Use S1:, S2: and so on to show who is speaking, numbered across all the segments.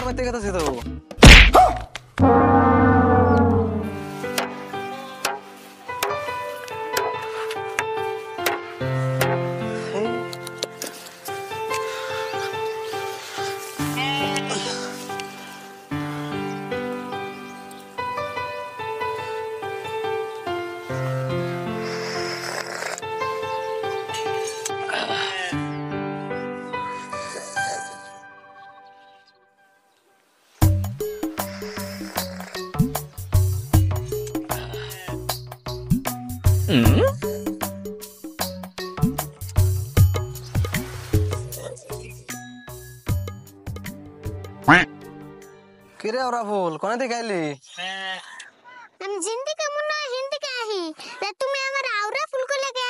S1: বাড়িতে গেছি তো। কিরে ওরা ফুল কোনে থেকে আইলি?
S2: আমি জিন্দি কেমন না হিন্দি কে আহি রে তুমি আমার আওরা ফুল কইলে কে?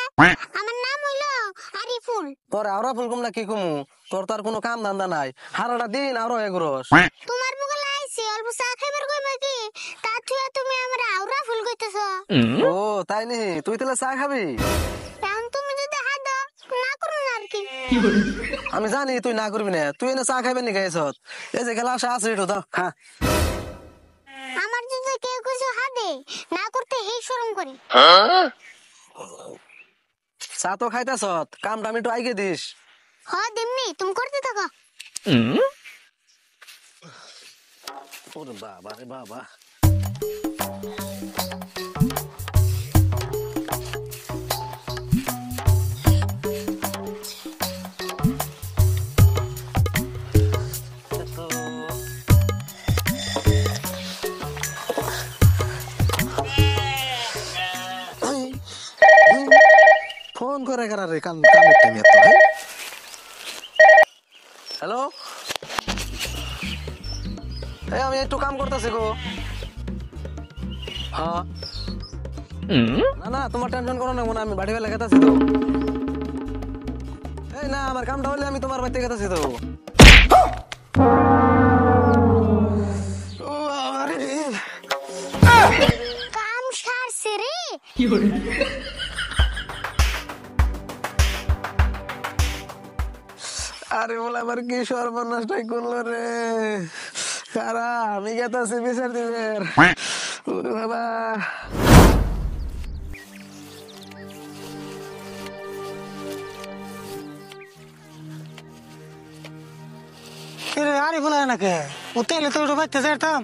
S2: আমার নাম হইলো আরিফুল।
S1: তোর আওরা ফুল কমলা কি কমু? তোর তো আর কোনো কাম ধান্দা নাই, সারাটা দিন আওরা এগুরস।
S2: তোমার বগলে আইছি অল্প চা খাইবার কইবা কি? তা তুমি আমার আওরা ফুল কইতেছো।
S1: ও তাই নি, তুই তাহলে চা খাবি?
S2: এখন তুমি যদি হাত দাও না করুন আর কি।
S1: আমি জানি তুই না করবি না, তুই এনে চা খাইবেন নি গাইছত। এই যে গেলাস আছে একটু দাও খা।
S2: আমার যদি কেউ কিছু হাত দে না করতে হে শরম করি।
S1: চা তো খাইতাছত, কামটা আমি একটু আইগে দিস।
S2: হ দিমনি তুমি করতে থাকো।
S1: ওরে বাবা রে বাবা। ফোন করে কারা রে কান কানের টাইম এত ভাই। হ্যালো, এই আমি একটু কাম করতেছি গো। হ্যাঁ না না তোমার টেনশন করো না, মনে আমি বাড়ি বেলা গেতাছি তো। এই না আমার কামটা হলে আমি তোমার বাড়িতে গেতাছি তো।
S2: কাম সারছে রে।
S1: আরে বলে আমার কি সর্বনাশটাই করলো রে। কারা আমি গেতাছি বিচার দিবের। ওরে বাবা।
S3: আরে বলে নাকি ও তেলে তো ওটা বাচ্চা যেতাম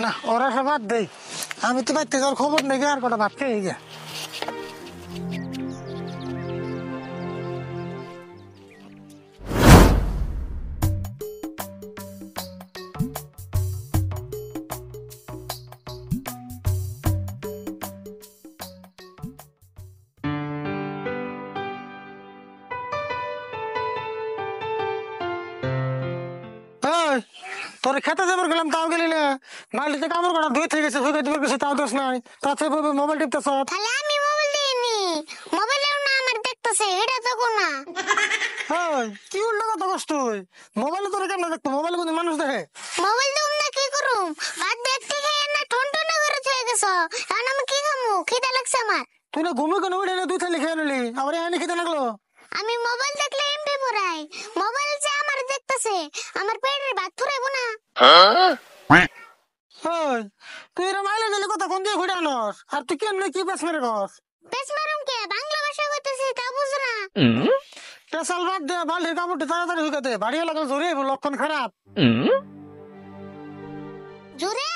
S3: না, ওরা সব বাদ দেই। আমি তো বাচ্চা যাওয়ার খবর নেই, আর কটা ভাত খেয়ে গিয়া তোর খেতে যাবার গেলাম তাও গেলি না। মালিতে কামড় করা দুই থেকে গেছে, হয়ে দিবার গেছে তাও দোষ নাই। তাছাড়া মোবাইল টিপতেছ।
S2: তাহলে আমি মোবাইল দিইনি, মোবাইলেও না আমার দেখতেছে এটা তো কোনা।
S3: কি উল্টো কথা কস তুই? মোবাইলে তোর কেমন দেখতো? মোবাইলে কোনো মানুষ দেখে?
S2: মোবাইল দিউম না কি করুম? ভাত দেখতে খেয়ে না ঠনঠনে করে থয়ে গেছো। এখন আমি কি খামু? খিদা লাগছে আমার।
S3: তুই না ঘুমে কেন উঠে দুই থালি খেয়ে নিলি, আবার এখানে খেতে লাগলো।
S2: আমি মোবাইল দেখলে এমপি পড়াই, মোবাইল যে আমার দেখতেছে আমার পেটের ভাত ফুরাইবো না।
S3: তুই এরা মাইলে দিলে কথা কোন দিয়ে ঘুরে আনস? আর তুই কেমনে কি পেস মেরে গস?
S2: পেছ মারুম কে? বাংলা ভাষা কইতেছি তা বুঝ না।
S3: পেশাল বাদ দে, বালির কাপড়টি তাড়াতাড়ি হুকাতে, বাড়ি লাগলে জোরে লক্ষণ খারাপ।
S2: জোরে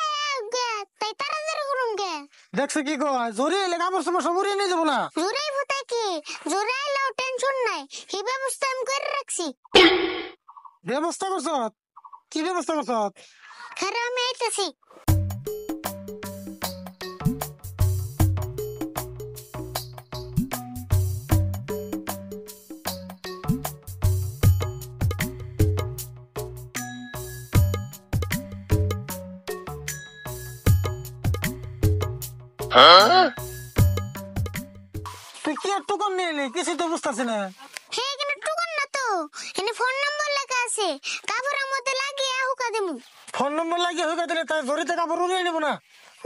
S2: গে তাই তাড়াতাড়ি করুম গে।
S3: দেখছে কি কয়? জোরে এলে কাপড় সময় সব উড়িয়ে নিয়ে যাবো না।
S2: জোরেই ভুতাই কি? জোরে এলেও টেনশন নাই, এই ব্যবস্থা আমি করে রাখছি।
S3: ব্যবস্থা করছ? কি ব্যবস্থা করছ?
S2: খারা আমি আইতাছি।
S3: তুই কি আর টুকন নিয়ে এলি? কিছু তো বুঝতেছি না।
S2: হে এখানে টুকুন না তো, এখানে ফোন নাম্বার লেখা আছে, কাপড়ের মধ্যে লাগিয়ে হুকা দিমু।
S3: ফোন নম্বর লাগিয়ে হুকা দিলে তাই জরিতে কাপড় উড়িয়ে নেবো না?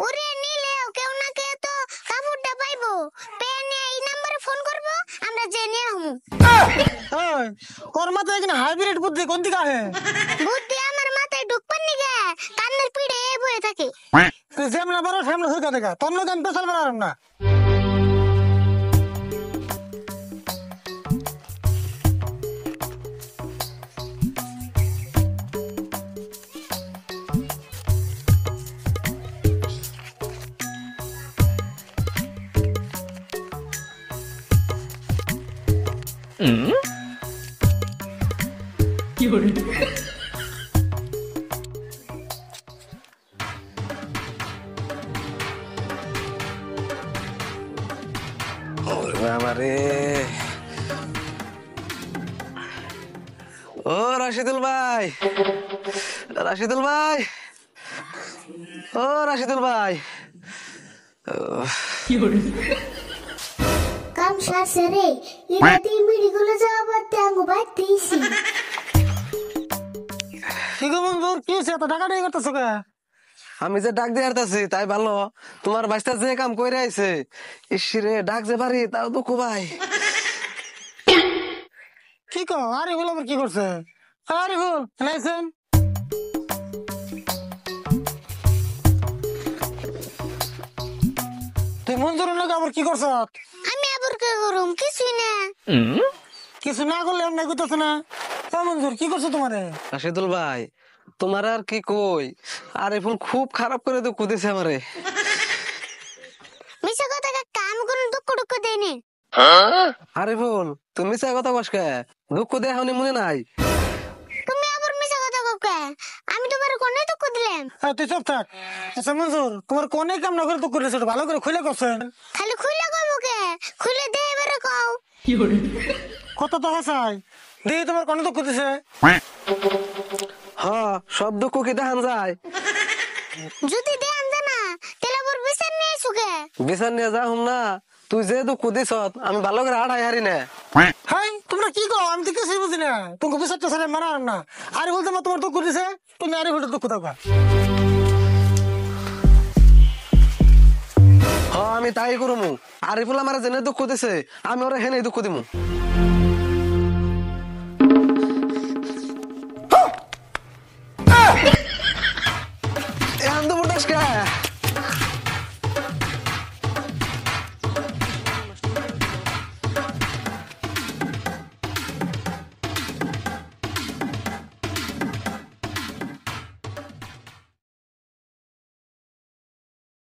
S2: উড়িয়ে নিলেও কেউ না কেউ তো কাপড়টা পাইবো, পেয়ে নিয়ে ফোন করবো আমরা জেনে হমু
S3: ওই ওর মাথায় কিনা হাইব্রিড বুদ্ধি কোন দিকে আহে
S2: বুদ্ধি আমার মাথায় ঢুকপান নিগে কান্নের পিড়ে বয়ে থাকে
S3: তুই যেমন বড় সেমন হয়ে দেখা তোর লোক আমি পেছাল বেড়ালাম না
S1: ওরে বাবা রে ও রাশিদুল ভাই রাশিদুল ভাই ও রাশিদুল ভাই
S2: কাম শাসে রে ইরাতে মিড়িগুলো যাবার ট্যাঙ্গু বাইতেইছি
S3: কি গো বন্ধু কি হয়েছে এত টাকা নিয়ে করতেছো কে
S1: আমি যে ডাক দিয়ে আসতেছি তাই ভালো তোমার বাইস্তা যে কাম করে আইছে ইসিরে ডাক যে পারি তাও দুঃখ ভাই
S3: কি কো আরে বল আবার কি করছে আরে বল লাইসেন তুই মঞ্জুর লোক আবার কি করছ
S2: আমি আবার কে করুম কিছুই না
S3: কিছু না করলে এমনি করতেছ না ও মঞ্জুর কি করছো তোমারে
S1: রাশিদুল ভাই তোমার আর কি কই আরে ফুল খুব খারাপ করে দুঃখ দিছে আমারে
S2: মিছা কথা কাকা আমি কোনো দুঃখ টুক্ষ দেইনি
S1: আরে ফুল তুমি মিছা কথা কসকে দুঃখ দেয় হনি মনে নাই
S2: তুমি আবার মিছা কথা কাকা আমি তোমার কোনে দুঃখ দিলাম
S3: তুই চুপ থাক আচ্ছা মঞ্জুর তোমার কোনে কাম না করে দুঃখ করেছো ভালো করে খুলে করছেন
S2: খালি খুলে কইব কে খুলে দে এবারে কও
S3: কত তো হাসাই দেখি তোমার কোনে দুঃখ দিছে
S1: হ সব দুঃখ কি দেখান যায়
S2: যদি দেন জানা তাহলে আবার বিচার নিয়ে সুকে
S1: বিচার নিয়ে যা হুম না তুই যে দুঃখ দিছ আমি ভালো করে আড়াই হারি না
S3: হাই তোমরা কি কো আমি তো কিছুই বুঝি না তোমাকে বিচারটা সারে মারা না আরে বলতে না তোমার দুঃখ দিছে তুমি আরে বলতে দুঃখ দাও
S1: হ আমি তাই করমু আরিফুল আমার জেনে দুঃখ দিছে আমি ওরা হেনে দুঃখ দিমু